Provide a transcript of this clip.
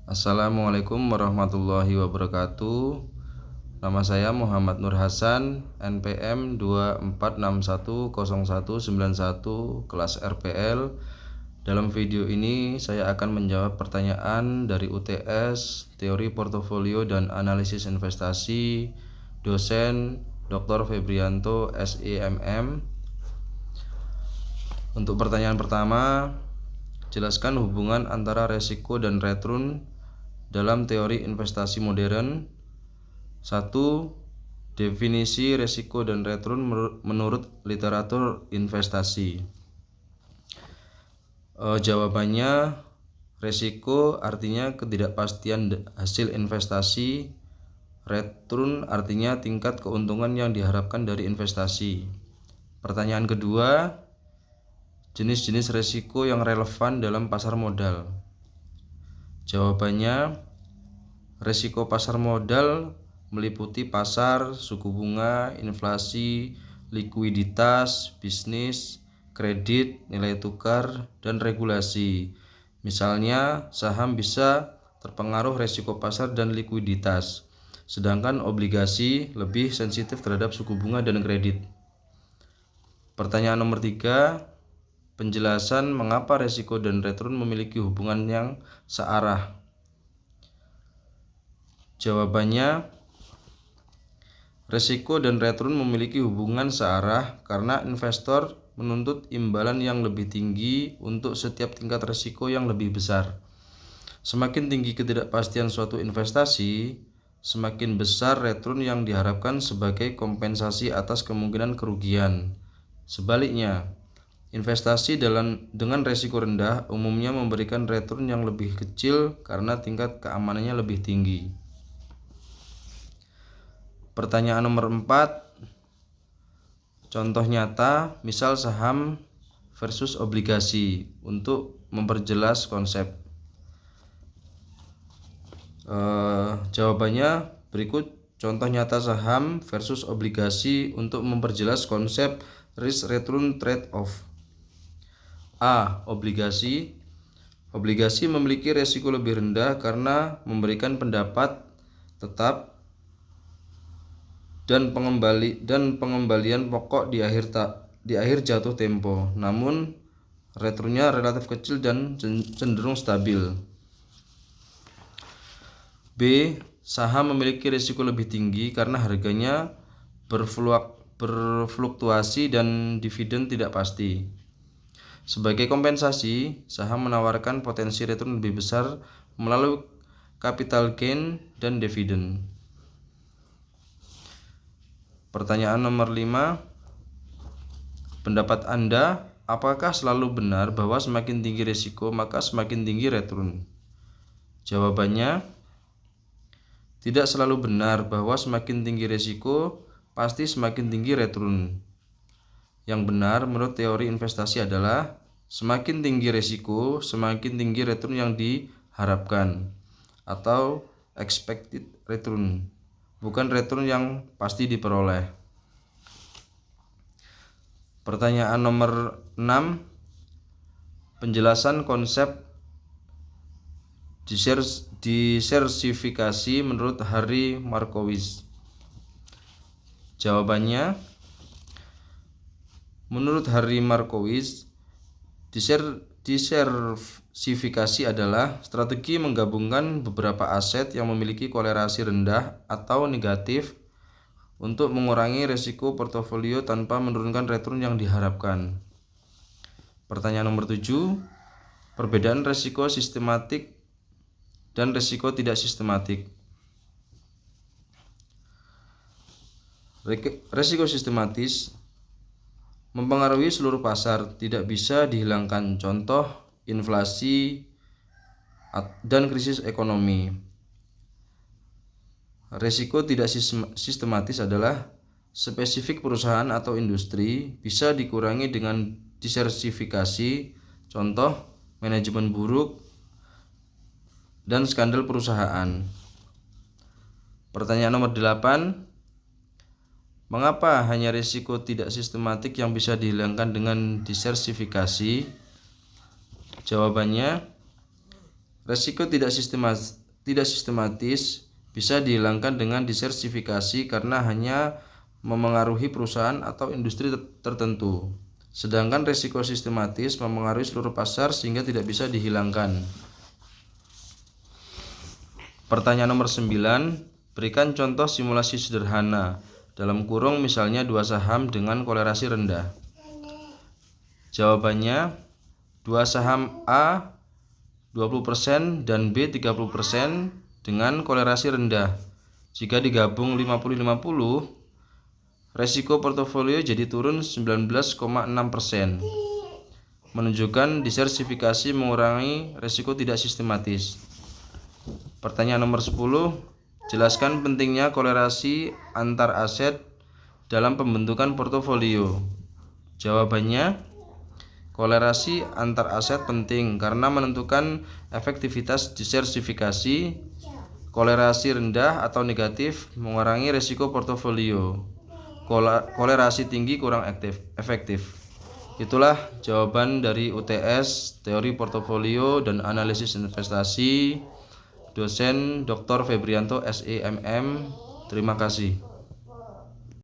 Assalamualaikum warahmatullahi wabarakatuh. Nama saya Muhammad Nur Hasan, NPM 24610191, kelas RPL. Dalam video ini saya akan menjawab pertanyaan dari UTS, Teori Portofolio dan Analisis Investasi, dosen Dr. Febrianto SEMM. Untuk pertanyaan pertama, jelaskan hubungan antara resiko dan return dalam teori investasi modern. 1. Definisi resiko dan return menurut literatur investasi. Jawabannya, resiko artinya ketidakpastian hasil investasi, return artinya tingkat keuntungan yang diharapkan dari investasi. Pertanyaan kedua, jenis-jenis resiko yang relevan dalam pasar modal. Jawabannya, resiko pasar modal meliputi pasar, suku bunga, inflasi, likuiditas, bisnis, kredit, nilai tukar, dan regulasi. Misalnya, saham bisa terpengaruh resiko pasar dan likuiditas, sedangkan obligasi lebih sensitif terhadap suku bunga dan kredit. Pertanyaan nomor 3, penjelasan mengapa resiko dan return memiliki hubungan yang searah. Jawabannya, resiko dan return memiliki hubungan searah karena investor menuntut imbalan yang lebih tinggi untuk setiap tingkat resiko yang lebih besar. Semakin tinggi ketidakpastian suatu investasi, semakin besar return yang diharapkan sebagai kompensasi atas kemungkinan kerugian. Sebaliknya, investasi dengan resiko rendah umumnya memberikan return yang lebih kecil karena tingkat keamanannya lebih tinggi. Pertanyaan nomor 4, contoh nyata misal saham versus obligasi untuk memperjelas konsep. Jawabannya berikut contoh nyata saham versus obligasi untuk memperjelas konsep risk return trade-off. A. Obligasi memiliki resiko lebih rendah karena memberikan pendapat tetap dan pengembalian pokok di akhir jatuh tempo, namun returnnya relatif kecil dan cenderung stabil. B. Saham memiliki risiko lebih tinggi karena harganya berfluktuasi dan dividen tidak pasti. Sebagai kompensasi, saham menawarkan potensi return lebih besar melalui capital gain dan dividen. Pertanyaan nomor 5, pendapat Anda, apakah selalu benar bahwa semakin tinggi risiko maka semakin tinggi return? Jawabannya, tidak selalu benar bahwa semakin tinggi risiko pasti semakin tinggi return. Yang benar menurut teori investasi adalah semakin tinggi risiko, semakin tinggi return yang diharapkan atau expected return, bukan return yang pasti diperoleh. Pertanyaan nomor 6, penjelasan konsep diversifikasi menurut Harry Markowitz. Jawabannya, menurut Harry Markowitz, diversifikasi adalah strategi menggabungkan beberapa aset yang memiliki kolerasi rendah atau negatif untuk mengurangi risiko portofolio tanpa menurunkan return yang diharapkan. Pertanyaan nomor 7, perbedaan risiko sistematik dan risiko tidak sistematik. Risiko sistematis mempengaruhi seluruh pasar, tidak bisa dihilangkan, contoh inflasi dan krisis ekonomi. Risiko tidak sistematis adalah spesifik perusahaan atau industri, bisa dikurangi dengan diversifikasi, contoh manajemen buruk dan skandal perusahaan. Pertanyaan nomor 8, mengapa hanya risiko tidak sistematik yang bisa dihilangkan dengan diversifikasi? Jawabannya, Resiko tidak sistematis bisa dihilangkan dengan diversifikasi karena hanya memengaruhi perusahaan atau industri tertentu. Sedangkan resiko sistematis memengaruhi seluruh pasar sehingga tidak bisa dihilangkan. Pertanyaan nomor 9, berikan contoh simulasi sederhana. Dalam kurung misalnya 2 saham dengan kolerasi rendah. Jawabannya, 2 saham A 20% dan B 30% dengan kolerasi rendah. Jika digabung 50-50, resiko portofolio jadi turun 19,6%. Menunjukkan diversifikasi mengurangi resiko tidak sistematis. Pertanyaan nomor 10, jelaskan pentingnya kolerasi antar aset dalam pembentukan portofolio. Jawabannya, kolerasi antar aset penting karena menentukan efektivitas diversifikasi. Kolerasi rendah atau negatif mengurangi risiko portofolio. Kolerasi tinggi kurang efektif. Itulah jawaban dari UTS Teori Portofolio dan Analisis Investasi, dosen Dr. Febrianto SEMM. Terima kasih.